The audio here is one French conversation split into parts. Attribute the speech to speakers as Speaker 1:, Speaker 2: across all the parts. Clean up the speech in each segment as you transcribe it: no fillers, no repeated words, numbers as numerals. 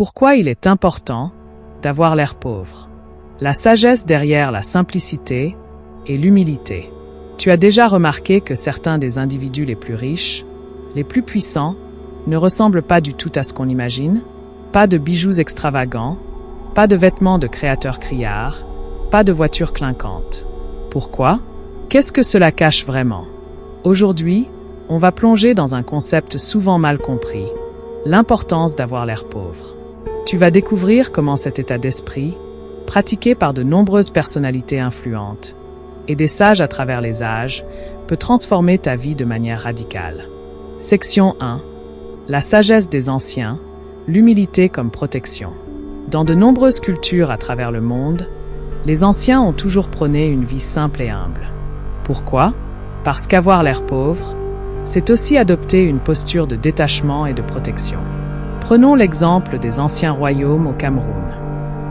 Speaker 1: Pourquoi il est important d'avoir l'air pauvre? La sagesse derrière la simplicité et l'humilité. Tu as déjà remarqué que certains des individus les plus riches, les plus puissants, ne ressemblent pas du tout à ce qu'on imagine? Pas de bijoux extravagants, pas de vêtements de créateurs criards, pas de voitures clinquantes. Pourquoi? Qu'est-ce que cela cache vraiment? Aujourd'hui, on va plonger dans un concept souvent mal compris, l'importance d'avoir l'air pauvre. Tu vas découvrir comment cet état d'esprit, pratiqué par de nombreuses personnalités influentes et des sages à travers les âges, peut transformer ta vie de manière radicale. Section 1. La sagesse des anciens, l'humilité comme protection. Dans de nombreuses cultures à travers le monde, les anciens ont toujours prôné une vie simple et humble. Pourquoi? Parce qu'avoir l'air pauvre, c'est aussi adopter une posture de détachement et de protection. Prenons l'exemple des anciens royaumes au Cameroun.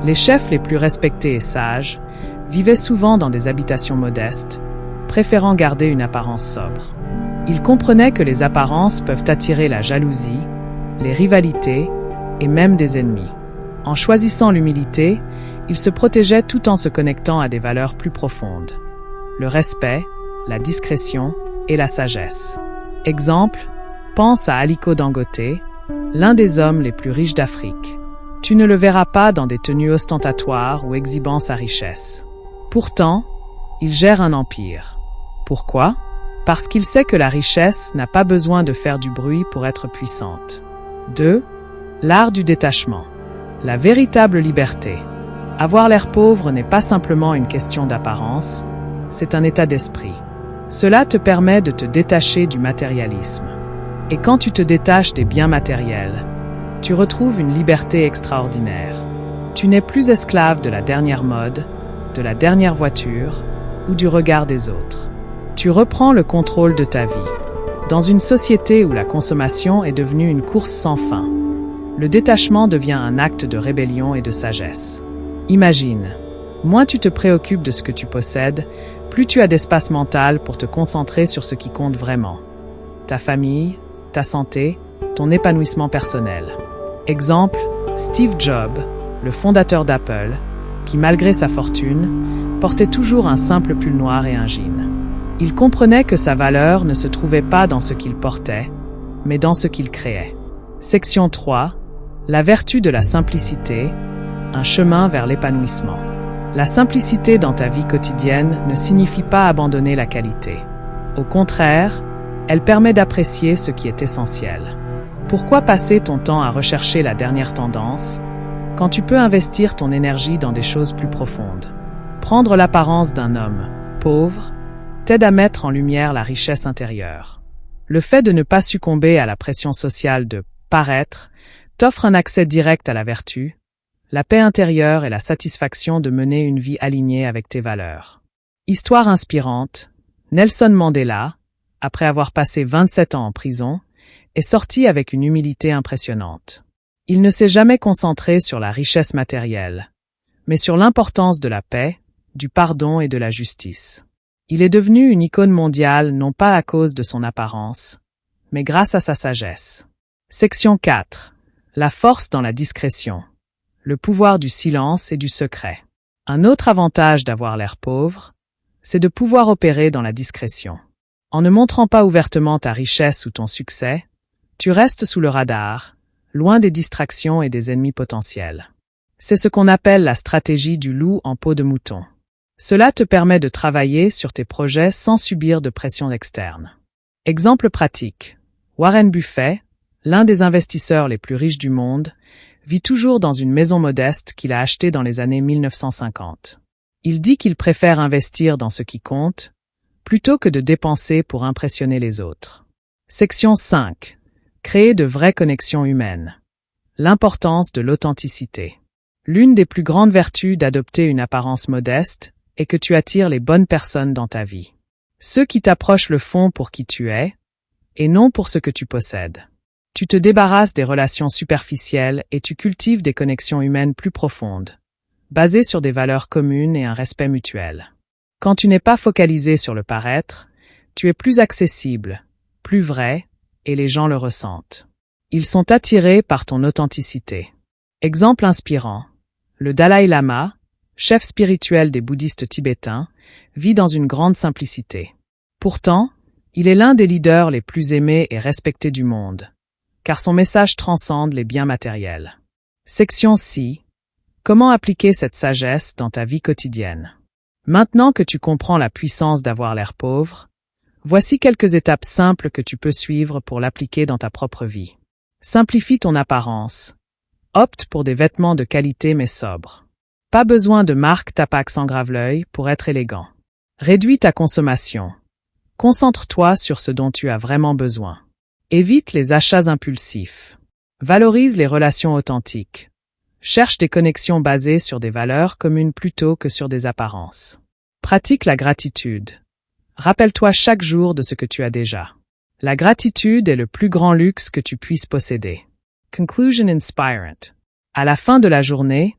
Speaker 1: Les chefs les plus respectés et sages vivaient souvent dans des habitations modestes, préférant garder une apparence sobre. Ils comprenaient que les apparences peuvent attirer la jalousie, les rivalités et même des ennemis. En choisissant l'humilité, ils se protégeaient tout en se connectant à des valeurs plus profondes. Le respect, la discrétion et la sagesse. Exemple, pense à Aliko Dangote, l'un des hommes les plus riches d'Afrique. Tu ne le verras pas dans des tenues ostentatoires ou exhibant sa richesse. Pourtant, il gère un empire. Pourquoi? Parce qu'il sait que la richesse n'a pas besoin de faire du bruit pour être puissante. 2. L'art du détachement. La véritable liberté. Avoir l'air pauvre n'est pas simplement une question d'apparence, c'est un état d'esprit. Cela te permet de te détacher du matérialisme. Et quand tu te détaches des biens matériels, tu retrouves une liberté extraordinaire. Tu n'es plus esclave de la dernière mode, de la dernière voiture ou du regard des autres. Tu reprends le contrôle de ta vie. Dans une société où la consommation est devenue une course sans fin, le détachement devient un acte de rébellion et de sagesse. Imagine, moins tu te préoccupes de ce que tu possèdes, plus tu as d'espace mental pour te concentrer sur ce qui compte vraiment. Ta famille, ta santé, ton épanouissement personnel. Exemple, Steve Jobs, le fondateur d'Apple, qui malgré sa fortune, portait toujours un simple pull noir et un jean. Il comprenait que sa valeur ne se trouvait pas dans ce qu'il portait, mais dans ce qu'il créait. Section 3. La vertu de la simplicité, un chemin vers l'épanouissement. La simplicité dans ta vie quotidienne ne signifie pas abandonner la qualité. Au contraire, elle permet d'apprécier ce qui est essentiel. Pourquoi passer ton temps à rechercher la dernière tendance, quand tu peux investir ton énergie dans des choses plus profondes? Prendre l'apparence d'un homme pauvre t'aide à mettre en lumière la richesse intérieure. Le fait de ne pas succomber à la pression sociale de paraître t'offre un accès direct à la vertu, la paix intérieure et la satisfaction de mener une vie alignée avec tes valeurs. Histoire inspirante, Nelson Mandela, après avoir passé 27 ans en prison, est sorti avec une humilité impressionnante. Il ne s'est jamais concentré sur la richesse matérielle, mais sur l'importance de la paix, du pardon et de la justice. Il est devenu une icône mondiale non pas à cause de son apparence, mais grâce à sa sagesse. Section 4. La force dans la discrétion. Le pouvoir du silence et du secret. Un autre avantage d'avoir l'air pauvre, c'est de pouvoir opérer dans la discrétion. En ne montrant pas ouvertement ta richesse ou ton succès, tu restes sous le radar, loin des distractions et des ennemis potentiels. C'est ce qu'on appelle la stratégie du loup en peau de mouton. Cela te permet de travailler sur tes projets sans subir de pression externe. Exemple pratique. Warren Buffett, l'un des investisseurs les plus riches du monde, vit toujours dans une maison modeste qu'il a achetée dans les années 1950. Il dit qu'il préfère investir dans ce qui compte, plutôt que de dépenser pour impressionner les autres. Section 5. Créer de vraies connexions humaines. L'importance de l'authenticité. L'une des plus grandes vertus d'adopter une apparence modeste est que tu attires les bonnes personnes dans ta vie. Ceux qui t'approchent le font pour qui tu es, et non pour ce que tu possèdes. Tu te débarrasses des relations superficielles et tu cultives des connexions humaines plus profondes, basées sur des valeurs communes et un respect mutuel. Quand tu n'es pas focalisé sur le paraître, tu es plus accessible, plus vrai, et les gens le ressentent. Ils sont attirés par ton authenticité. Exemple inspirant. Le Dalai Lama, chef spirituel des bouddhistes tibétains, vit dans une grande simplicité. Pourtant, il est l'un des leaders les plus aimés et respectés du monde, car son message transcende les biens matériels. Section 6. Comment appliquer cette sagesse dans ta vie quotidienne? Maintenant que tu comprends la puissance d'avoir l'air pauvre, voici quelques étapes simples que tu peux suivre pour l'appliquer dans ta propre vie. Simplifie ton apparence. Opte pour des vêtements de qualité mais sobres. Pas besoin de marque tapac sans grave-l'œil pour être élégant. Réduis ta consommation. Concentre-toi sur ce dont tu as vraiment besoin. Évite les achats impulsifs. Valorise les relations authentiques. Cherche des connexions basées sur des valeurs communes plutôt que sur des apparences. Pratique la gratitude. Rappelle-toi chaque jour de ce que tu as déjà. La gratitude est le plus grand luxe que tu puisses posséder. Conclusion inspirant. À la fin de la journée,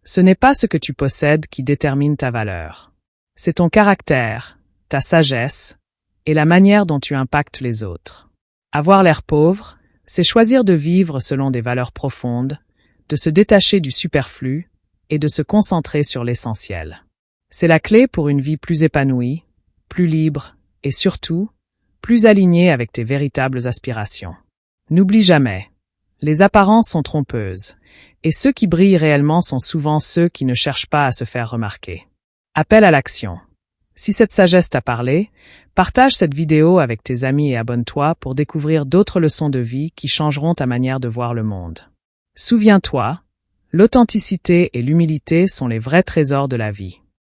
Speaker 1: ce n'est pas ce que tu possèdes qui détermine ta valeur. C'est ton caractère, ta sagesse et la manière dont tu impactes les autres. Avoir l'air pauvre, c'est choisir de vivre selon des valeurs profondes, de se détacher du superflu et de se concentrer sur l'essentiel. C'est la clé pour une vie plus épanouie, plus libre et surtout, plus alignée avec tes véritables aspirations. N'oublie jamais, les apparences sont trompeuses, et ceux qui brillent réellement sont souvent ceux qui ne cherchent pas à se faire remarquer. Appel à l'action. Si cette sagesse t'a parlé, partage cette vidéo avec tes amis et abonne-toi pour découvrir d'autres leçons de vie qui changeront ta manière de voir le monde. Souviens-toi, l'authenticité et l'humilité sont les vrais trésors de la vie.